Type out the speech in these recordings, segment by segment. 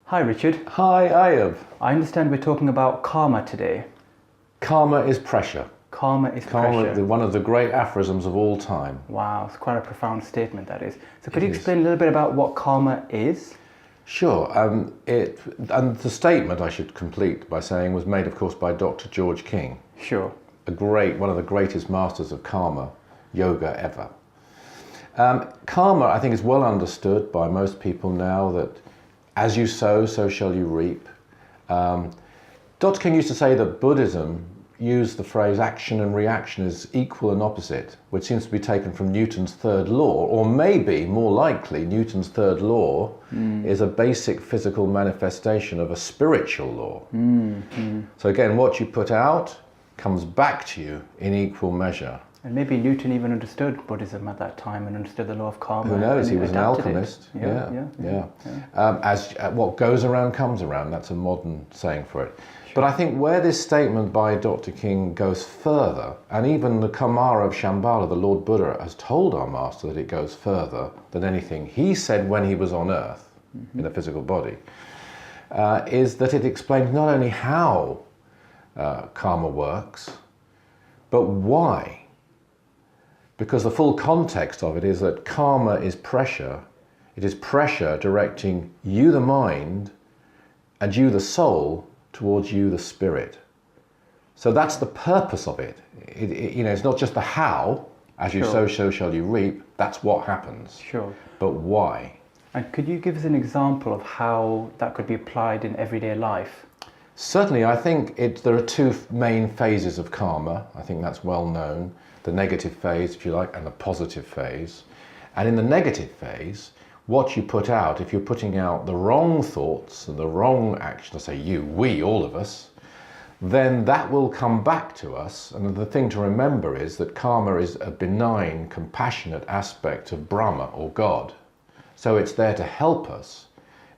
Hi Richard, Hi, Ayub. I understand we're talking about karma today. Karma is pressure. Karma is Karma, pressure. one of the great aphorisms of all time. Wow, it's quite a profound statement that is. So could It you is. explain a little bit about what karma is? Sure. And the statement I should complete by saying was made, of course, by Dr. George King, Sure. one of the greatest masters of karma yoga ever. Karma, I think, is well understood by most people now that as you sow, so shall you reap. Dr. King used to say that Buddhism used the phrase action and reaction as equal and opposite, which seems to be taken from Newton's third law, or maybe more likely Newton's third law is a basic physical manifestation of a spiritual law. So again, what you put out comes back to you in equal measure. And maybe Newton even understood Buddhism at that time and understood the law of karma. Who knows? and He was an adapted it. alchemist. Yeah. As what goes around comes around. That's a modern saying for it. But I think where this statement by Dr. King goes further, and even the Kumara of Shambhala, the Lord Buddha, has told our master that it goes further than anything he said when he was on earth in a physical body, is that it explains not only how karma works, but why. Because the full context of it is that karma is pressure. It is pressure directing you, the mind, and you, the soul, towards you, the spirit. So that's the purpose of it. It's not just the how, as you sow, so shall you reap. That's what happens. Sure. But why? And could you give us an example of how that could be applied in everyday life? Certainly, I think there are two main phases of karma. I think that's well known. The negative phase, if you like, and the positive phase. And in the negative phase, what you put out, if you're putting out the wrong thoughts and the wrong action, I say you, we, all of us, then that will come back to us. And the thing to remember is that karma is a benign, compassionate aspect of Brahma or God. So it's there to help us.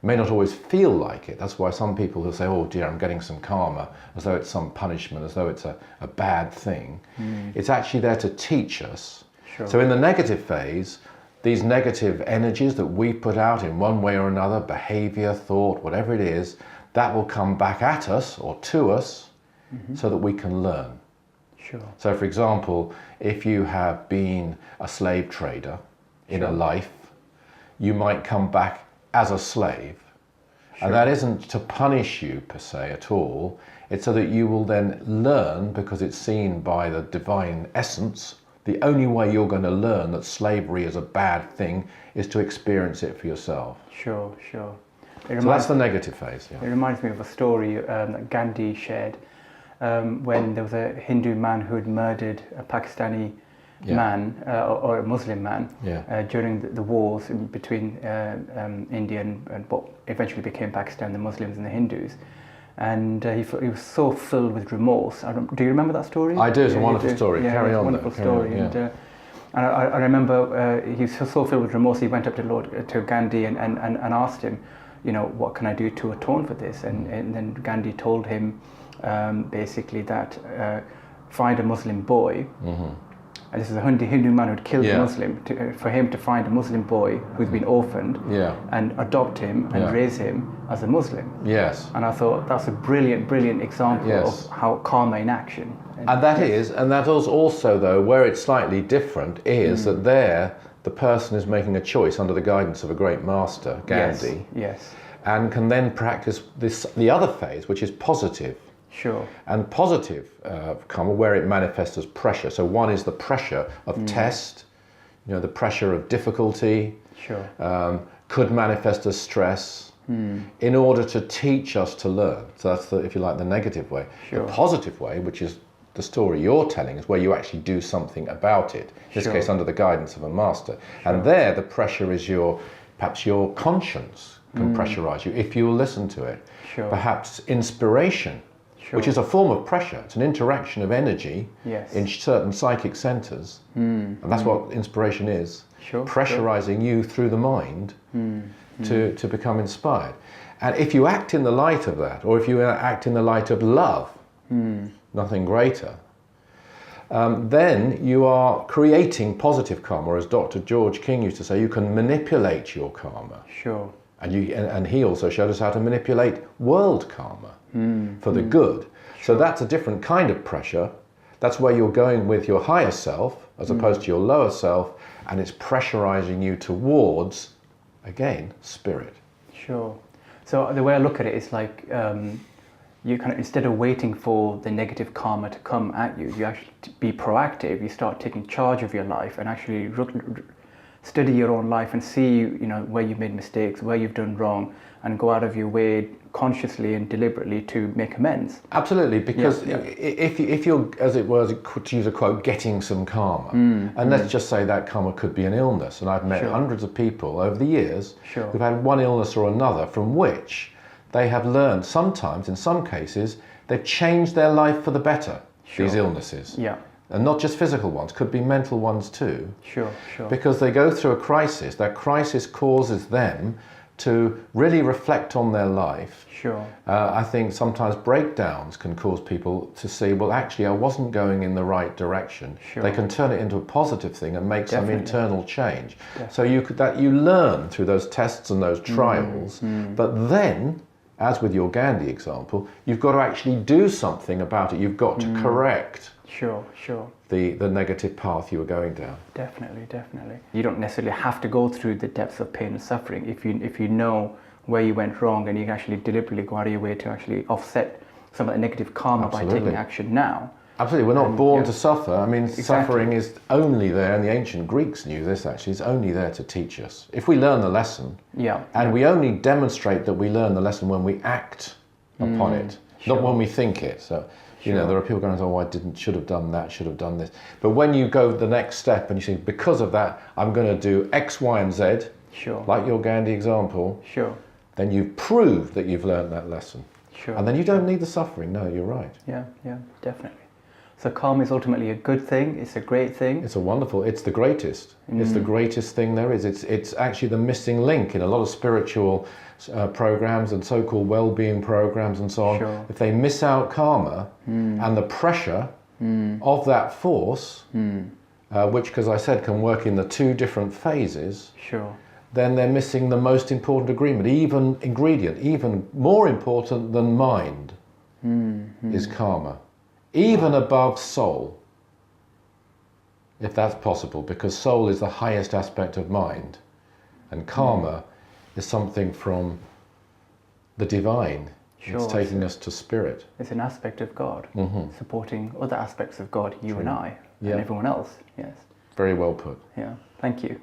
It may not always feel like it. That's why some people will say, oh dear, I'm getting some karma, as though it's some punishment, as though it's a bad thing. It's actually there to teach us. Sure. So in the negative phase, these negative energies that we put out in one way or another, behavior, thought, whatever it is, that will come back at us or to us so that we can learn. Sure. So for example, if you have been a slave trader in a life, you might come back as a slave. And that isn't to punish you per se at all. It's so that you will then learn, because it's seen by the divine essence. The only way you're going to learn that slavery is a bad thing is to experience it for yourself. Sure. So that's the negative phase. It reminds me of a story that Gandhi shared when there was a Hindu man who had murdered a Pakistani man or a Muslim man during the wars between India and what eventually became Pakistan, the Muslims and the Hindus. And he was so filled with remorse. Do you remember that story? I do. It's a wonderful story. Yeah, Carry on. Wonderful story. And I remember he was so filled with remorse. He went up to Gandhi and asked him, what can I do to atone for this? And then Gandhi told him basically that find a Muslim boy. And this is a Hindu man who'd killed a Muslim, for him to find a Muslim boy who's been orphaned and adopt him and raise him as a Muslim. Yes. And I thought that's a brilliant, brilliant example of how karma in action. And that is also though, where it's slightly different is that there, the person is making a choice under the guidance of a great master, Gandhi. Yes. And can then practice the other phase, which is positive. Sure. And positive karma, where it manifests as pressure. So one is the pressure of test, the pressure of difficulty. Sure. Could manifest as stress in order to teach us to learn. So that's, if you like, the negative way. Sure. The positive way, which is the story you're telling, is where you actually do something about it. In this case, under the guidance of a master. And there, the pressure is perhaps your conscience can pressurize you if you will listen to it. Sure. Perhaps inspiration. Which is a form of pressure. It's an interaction of energy in certain psychic centers. And that's what inspiration is. Pressurizing you through the mind to become inspired. And if you act in the light of that, or if you act in the light of love, nothing greater, then you are creating positive karma. Or as Dr. George King used to say, you can manipulate your karma. Sure. And he also showed us how to manipulate world karma for the good. So that's a different kind of pressure. That's where you're going with your higher self as opposed to your lower self, and it's pressurizing you towards, again, spirit. Sure. So the way I look at it is like you kind of, instead of waiting for the negative karma to come at you, you actually be proactive. You start taking charge of your life and actually study your own life and see, you know, where you've made mistakes, where you've done wrong, and go out of your way consciously and deliberately to make amends. Absolutely, because if you're, as it were, to use a quote, getting some karma, and let's just say that karma could be an illness, and I've met hundreds of people over the years who've had one illness or another from which they have learned, sometimes, in some cases, they've changed their life for the better, these illnesses. Yeah. And not just physical ones, could be mental ones too. Sure. Because they go through a crisis. That crisis causes them to really reflect on their life. Sure. I think sometimes breakdowns can cause people to see, well, actually, I wasn't going in the right direction. Sure. They can turn it into a positive thing and make some internal change. Definitely. So you learn through those tests and those trials, but then, as with your Gandhi example, you've got to actually do something about it. You've got to correct the negative path you were going down. Definitely. You don't necessarily have to go through the depths of pain and suffering if you know where you went wrong, and you can actually deliberately go out of your way to actually offset some of the negative karma by taking action now. Absolutely, we're not born to suffer. I mean, suffering is only there, and the ancient Greeks knew this actually, it's only there to teach us. If we learn the lesson, and we only demonstrate that we learn the lesson when we act upon it, not when we think it. So, you know, there are people going, oh, I should have done that, should have done this. But when you go the next step and you say, because of that, I'm going to do X, Y, and Z, like your Gandhi example, then you've proved that you've learned that lesson. And then you don't need the suffering. No, you're right. Yeah, definitely. So karma is ultimately a good thing. It's a great thing. It's it's the greatest. It's the greatest thing there is. It's actually the missing link in a lot of spiritual programs and so-called well-being programs and so on. If they miss out karma and the pressure of that force, which, as I said, can work in the two different phases, then they're missing the most important ingredient, even more important than mind, is karma. Even above soul, if that's possible, because soul is the highest aspect of mind, and karma is something from the divine. It's taking us to spirit. It's an aspect of God, supporting other aspects of God, you and I, and everyone else. Yes. Very well put. Yeah. Thank you.